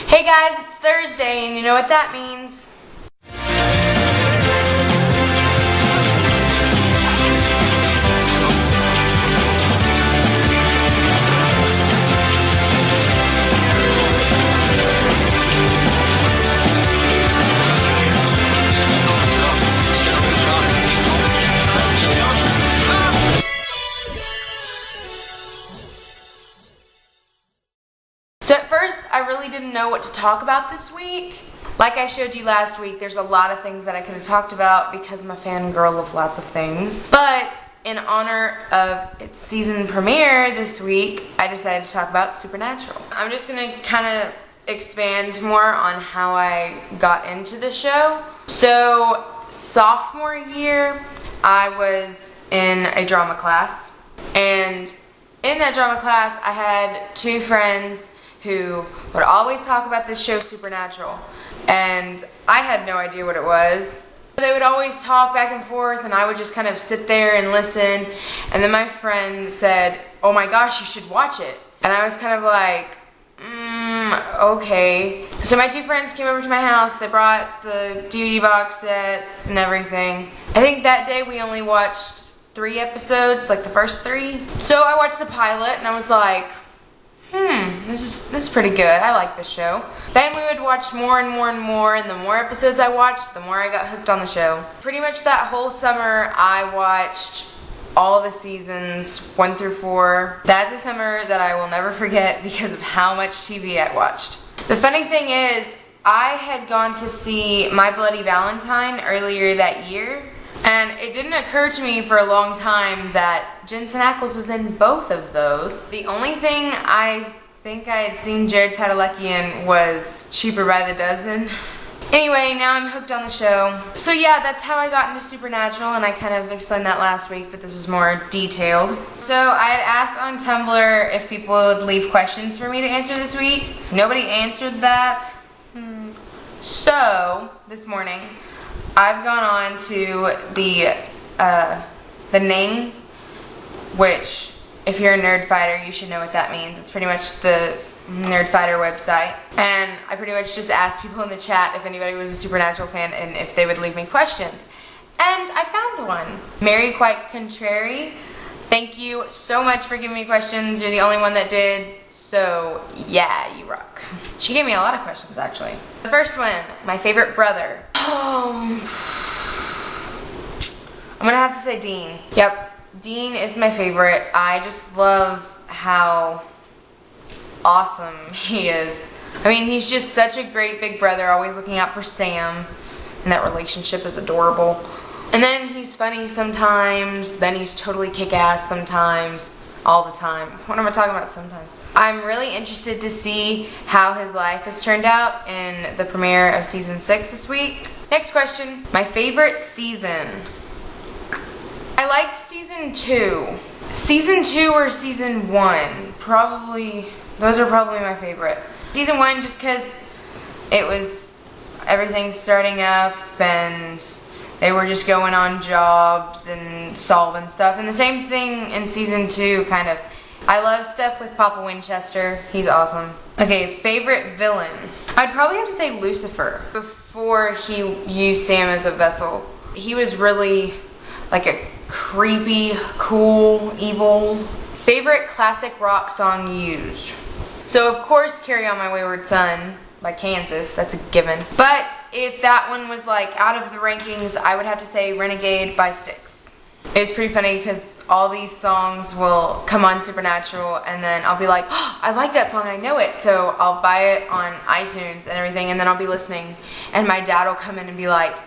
Hey guys, it's Thursday and you know what that means. So at first, I really didn't know what to talk about this week. Like I showed you last week, there's a lot of things that I could have talked about because I'm a fangirl of lots of things. But in honor of its season premiere this week, I decided to talk about Supernatural. I'm just going to kind of expand more on how I got into the show. So sophomore year, I was in a drama class. And in that drama class, I had two friends who would always talk about this show Supernatural, and I had no idea what it was. They would always talk back and forth and I would just kind of sit there and listen, and then my friend said, "Oh my gosh, you should watch it." And I was kind of like, okay. So my two friends came over to my house. They brought the DVD box sets and everything. I think that day we only watched 3 episodes, like the first 3. So I watched the pilot and I was like, this is pretty good. I like this show. Then we would watch more and more and more, and the more episodes I watched, the more I got hooked on the show. Pretty much that whole summer, I watched all the seasons 1 through 4. That's a summer that I will never forget because of how much TV I watched. The funny thing is, I had gone to see My Bloody Valentine earlier that year, and it didn't occur to me for a long time that Jensen Ackles was in both of those. The only thing I think I had seen Jared Padalecki in was Cheaper by the Dozen. Anyway, now I'm hooked on the show. So yeah, that's how I got into Supernatural, and I kind of explained that last week, but this was more detailed. So I had asked on Tumblr if people would leave questions for me to answer this week. Nobody answered that. So, this morning, I've gone on to the Ning, which, if you're a nerd fighter, you should know what that means. It's pretty much the nerd fighter website. And I pretty much just asked people in the chat if anybody was a Supernatural fan and if they would leave me questions. And I found one. Mary Quite Contrary, thank you so much for giving me questions. You're the only one that did. So, yeah, you rock. She gave me a lot of questions, actually. The first one, my favorite brother. I'm gonna have to say Dean. Yep, Dean is my favorite. I just love how awesome he is. I mean, he's just such a great big brother, always looking out for Sam, and that relationship is adorable. And then he's funny sometimes, then he's totally kick-ass sometimes, all the time. What am I talking about sometimes? I'm really interested to see how his life has turned out in the premiere of season 6 this week. Next question, my favorite season. I liked season 2. Season 2 or season 1, those are probably my favorite. Season 1 just because it was everything starting up and they were just going on jobs and solving stuff. And the same thing in season 2, kind of. I love stuff with Papa Winchester. He's awesome. Okay, favorite villain. I'd probably have to say Lucifer. Before he used Sam as a vessel, he was really like a creepy, cool, evil. Favorite classic rock song used. So of course, Carry On My Wayward Son by Kansas, that's a given. But if that one was like out of the rankings, I would have to say Renegade by Styx. It was pretty funny because all these songs will come on Supernatural and then I'll be like, oh, I like that song, I know it. So I'll buy it on iTunes and everything, and then I'll be listening and my dad will come in and be like,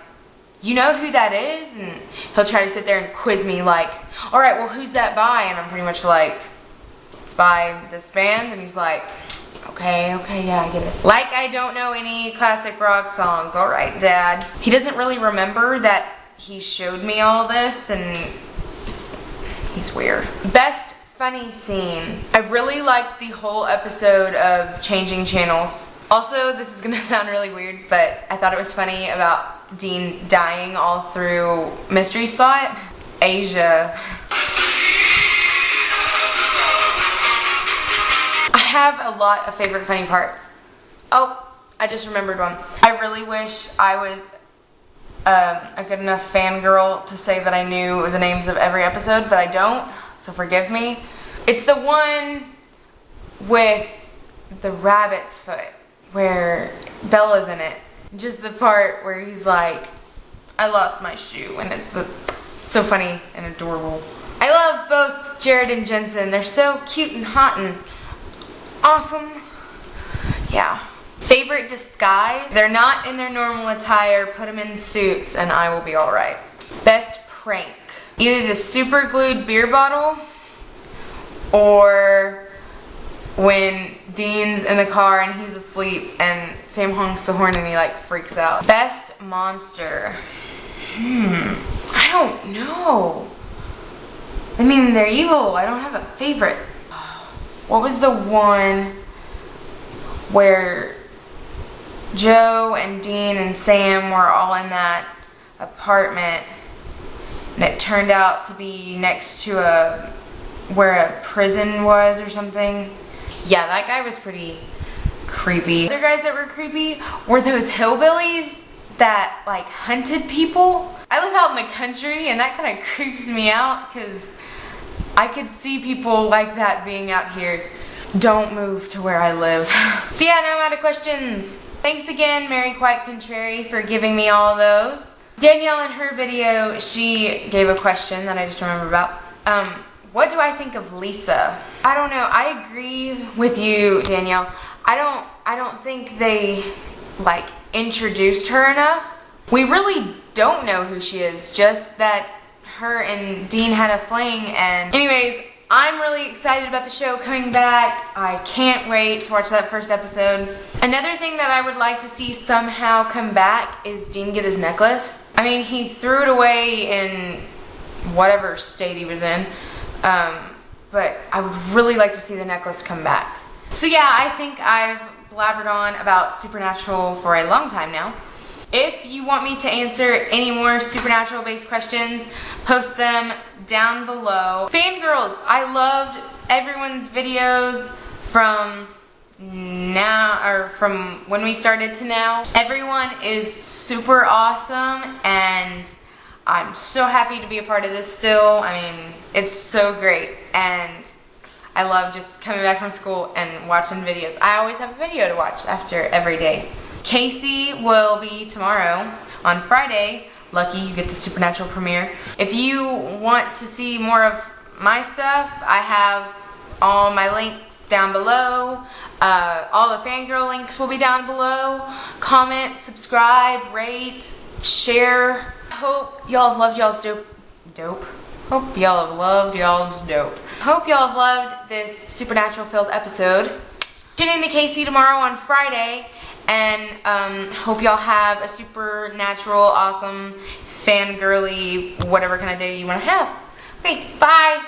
you know who that is? And he'll try to sit there and quiz me like, alright, well who's that by? And I'm pretty much like, it's by this band. And he's like, okay, yeah, I get it. Like I don't know any classic rock songs. Alright, Dad. He doesn't really remember that he showed me all this, and he's weird. Best funny scene. I really liked the whole episode of changing channels. Also, this is gonna sound really weird, but I thought it was funny about Dean dying all through Mystery Spot. Asia. I have a lot of favorite funny parts. Oh, I just remembered one. I really wish I was a good enough fangirl to say that I knew the names of every episode, but I don't, so forgive me. It's the one with the rabbit's foot, where Bella's in it. Just the part where he's like, I lost my shoe, and it's so funny and adorable. I love both Jared and Jensen. They're so cute and hot and awesome. Yeah. Favorite disguise? They're not in their normal attire. Put them in suits and I will be alright. Best prank? Either the super glued beer bottle or when Dean's in the car and he's asleep and Sam honks the horn and he like freaks out. Best monster? I don't know. I mean, they're evil. I don't have a favorite. What was the one where Joe and Dean and Sam were all in that apartment and it turned out to be next to where a prison was or something? Yeah, that guy was pretty creepy. The other guys that were creepy were those hillbillies that like hunted people. I live out in the country and that kind of creeps me out because I could see people like that being out here. Don't move to where I live. So yeah, now I'm out of questions. Thanks again, Mary Quite Contrary, for giving me all those. Danielle in her video, she gave a question that I just remembered about. What do I think of Lisa? I don't know. I agree with you, Danielle. I don't think they like introduced her enough. We really don't know who she is, just that her and Dean had a fling. And anyways, I'm really excited about the show coming back. I can't wait to watch that first episode. Another thing that I would like to see somehow come back is Dean get his necklace. I mean, he threw it away in whatever state he was in. But I would really like to see the necklace come back. So yeah, I think I've blabbered on about Supernatural for a long time now. If you want me to answer any more Supernatural based questions, post them down below. Fangirls, I loved everyone's videos from now, or from when we started to now. Everyone is super awesome and I'm so happy to be a part of this still. I mean, it's so great and I love just coming back from school and watching videos. I always have a video to watch after every day. Casey will be tomorrow on Friday. Lucky you get the Supernatural premiere. If you want to see more of my stuff, I have all my links down below. All the fangirl links will be down below. Comment, subscribe, rate, share. Hope y'all have loved y'all's dope. Hope y'all have loved y'all's dope. Hope y'all have loved this Supernatural filled episode. Tune in to Casey tomorrow on Friday. And hope y'all have a supernatural, awesome, fangirly, whatever kind of day you want to have. Okay, bye.